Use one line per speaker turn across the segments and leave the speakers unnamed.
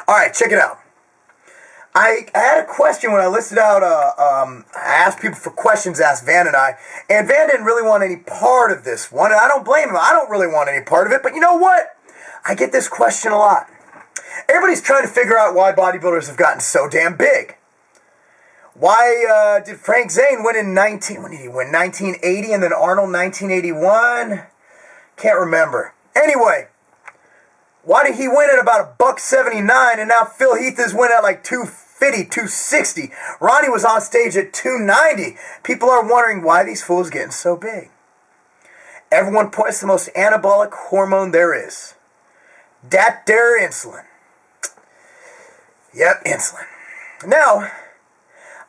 All right, check it out. I had a question when I listed out, I asked people for questions, asked Van and Van didn't really want any part of this one, and I don't blame him. I don't really want any part of it, but you know what? I get this question a lot. Everybody's trying to figure out why bodybuilders have gotten so damn big. Why did Frank Zane win in when did he win? 1980, and then Arnold 1981? Can't remember. Anyway, why did he win at about $1.79, and now Phil Heath is winning at like $2.50, $2.60? Ronnie was on stage at $2.90. People are wondering why these fools getting so big. Everyone points to the most anabolic hormone there is. Dat there insulin. Yep, insulin. Now,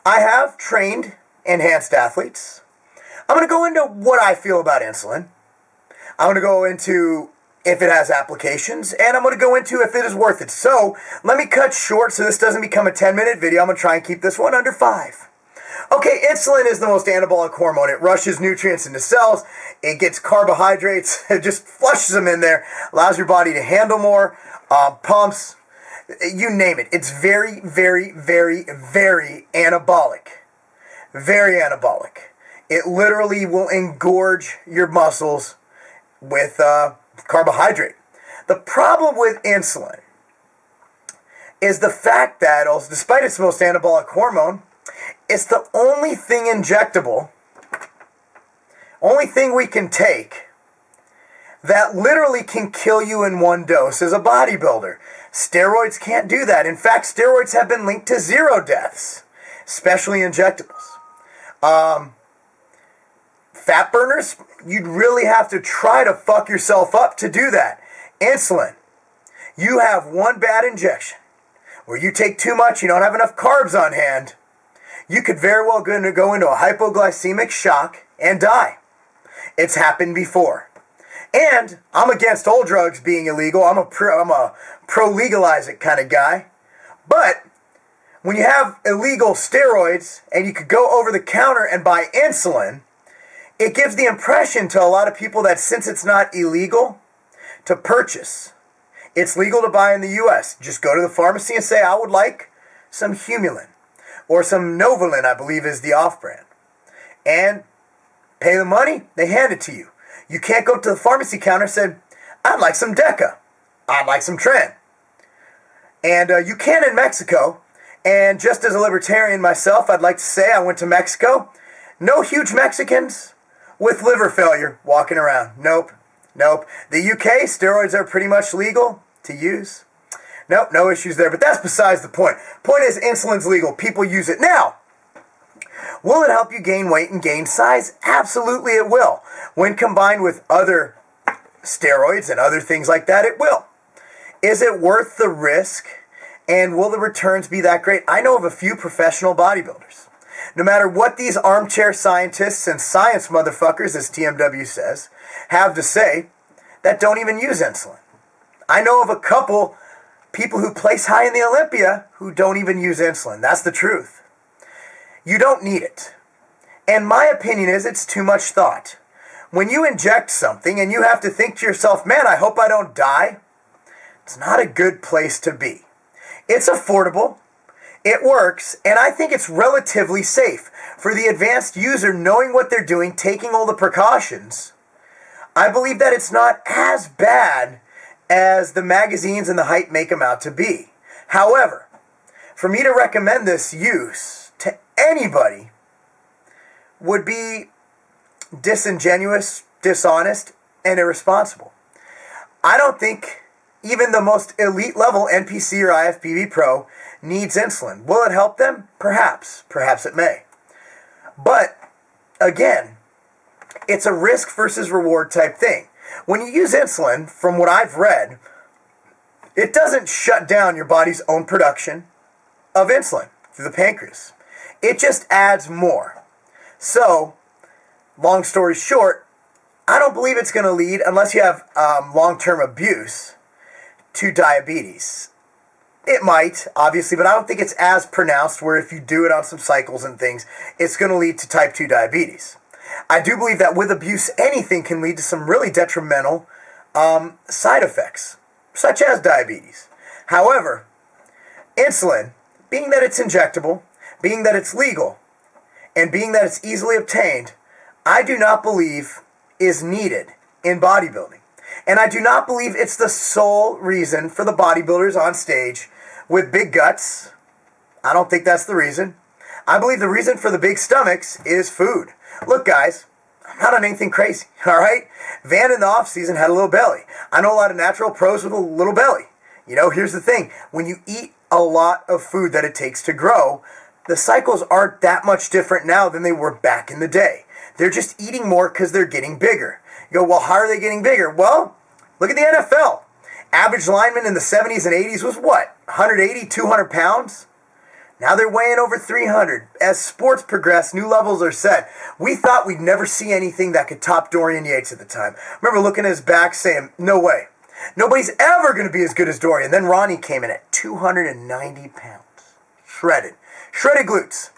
I have trained enhanced athletes. I'm going to go into what I feel about insulin. I'm going to go into if it has applications, and I'm going to go into if it is worth it. So, let me cut short so this doesn't become a 10-minute video. I'm going to try and keep this one under 5. Okay, insulin is the most anabolic hormone. It rushes nutrients into cells. It gets carbohydrates. It just flushes them in there. Allows your body to handle more. Pumps. You name it. It's very, very, very, very anabolic. Very anabolic. It literally will engorge your muscles with carbohydrate. The problem with insulin is the fact that, despite its most anabolic hormone, it's the only thing injectable, only thing we can take that literally can kill you in one dose as a bodybuilder. Steroids can't do that. In fact, steroids have been linked to 0 deaths, especially injectables. Fat burners, you'd really have to try to fuck yourself up to do that. Insulin, you have one bad injection where you take too much, you don't have enough carbs on hand, you could very well go into a hypoglycemic shock and die. It's happened before. And I'm against all drugs being illegal. I'm a pro-legalize it kind of guy. But when you have illegal steroids and you could go over the counter and buy insulin, it gives the impression to a lot of people that since it's not illegal to purchase, it's legal to buy in the U.S. Just go to the pharmacy and say, I would like some Humulin or some Novolin, I believe is the off-brand. And pay the money, they hand it to you. You can't go to the pharmacy counter and say, I'd like some Deca. I'd like some Tren. And you can in Mexico. And just as a libertarian myself, I'd like to say I went to Mexico. No huge Mexicans with liver failure walking around. Nope. The UK, steroids are pretty much legal to use. Nope, no issues there. But that's besides the point. Point is, insulin's legal. People use it. Now, will it help you gain weight and gain size? Absolutely it will. When combined with other steroids and other things like that, it will. Is it worth the risk? And will the returns be that great? I know of a few professional bodybuilders. No matter what these armchair scientists and science motherfuckers, as TMW says, have to say, that don't even use insulin. I know of a couple people who place high in the Olympia who don't even use insulin. That's the truth. You don't need it. And my opinion is it's too much thought. When you inject something and you have to think to yourself, man, I hope I don't die, it's not a good place to be. It's affordable, it works, and I think it's relatively safe. For the advanced user knowing what they're doing, taking all the precautions, I believe that it's not as bad as the magazines and the hype make them out to be. However, for me to recommend this use to anybody would be disingenuous, dishonest, and irresponsible. I don't think even the most elite level NPC or IFBB pro needs insulin. Will it help them? Perhaps. Perhaps it may. But, again, it's a risk versus reward type thing. When you use insulin, from what I've read, it doesn't shut down your body's own production of insulin through the pancreas. It just adds more. So, long story short, I don't believe it's going to lead, unless you have long-term abuse, to diabetes. It might, obviously, but I don't think it's as pronounced where if you do it on some cycles and things, it's going to lead to type 2 diabetes. I do believe that with abuse, anything can lead to some really detrimental side effects, such as diabetes. However, Insulin, being that it's injectable, being that it's legal, and being that it's easily obtained, I do not believe is needed in bodybuilding. And I do not believe it's the sole reason for the bodybuilders on stage with big guts. I don't think that's the reason. I believe the reason for the big stomachs is food. Look, guys, I'm not on anything crazy, all right? Van in the offseason had a little belly. I know a lot of natural pros with a little belly. You know, here's the thing. When you eat a lot of food that it takes to grow, the cycles aren't that much different now than they were back in the day. They're just eating more because they're getting bigger. You go, well, how are they getting bigger? Well, look at the NFL. Average lineman in the 70s and 80s was what? 180, 200 pounds? Now they're weighing over 300. As sports progress, new levels are set. We thought we'd never see anything that could top Dorian Yates at the time. Remember looking at his back saying, no way. Nobody's ever going to be as good as Dorian. Then Ronnie came in at 290 pounds. Shredded. Shredded glutes.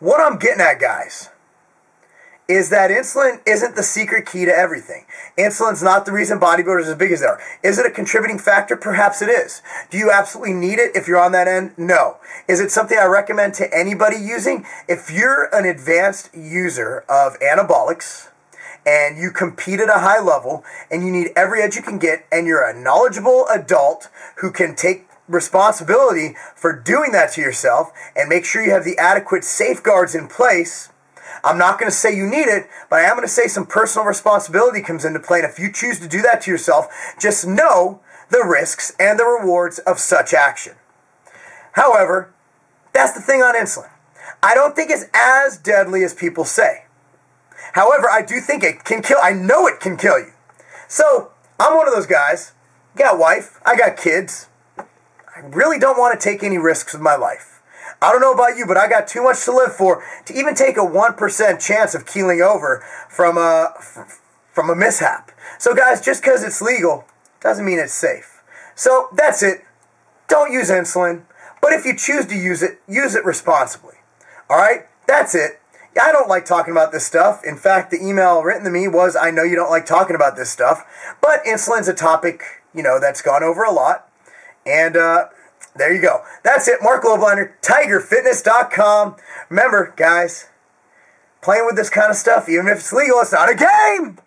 What I'm getting at, guys, is that insulin isn't the secret key to everything. Insulin's not the reason bodybuilders are as big as they are. Is it a contributing factor? Perhaps it is. Do you absolutely need it if you're on that end? No. Is it something I recommend to anybody using? If you're an advanced user of anabolics and you compete at a high level and you need every edge you can get and you're a knowledgeable adult who can take responsibility for doing that to yourself and make sure you have the adequate safeguards in place, I'm not going to say you need it, but I am going to say some personal responsibility comes into play. And if you choose to do that to yourself, just know the risks and the rewards of such action. However, that's the thing on insulin. I don't think it's as deadly as people say. However, I do think it can kill. I know it can kill you. So I'm one of those guys. Got a wife. I got kids. I really don't want to take any risks with my life. I don't know about you, but I got too much to live for to even take a 1% chance of keeling over from a mishap. So guys, just because it's legal doesn't mean it's safe. So that's it. Don't use insulin, but if you choose to use it responsibly. All right? That's it. I don't like talking about this stuff. In fact, the email written to me was, I know you don't like talking about this stuff, but insulin's a topic, that's gone over a lot. And there you go. That's it. Marc Lobliner, TigerFitness.com. Remember, guys, playing with this kind of stuff, even if it's legal, it's not a game.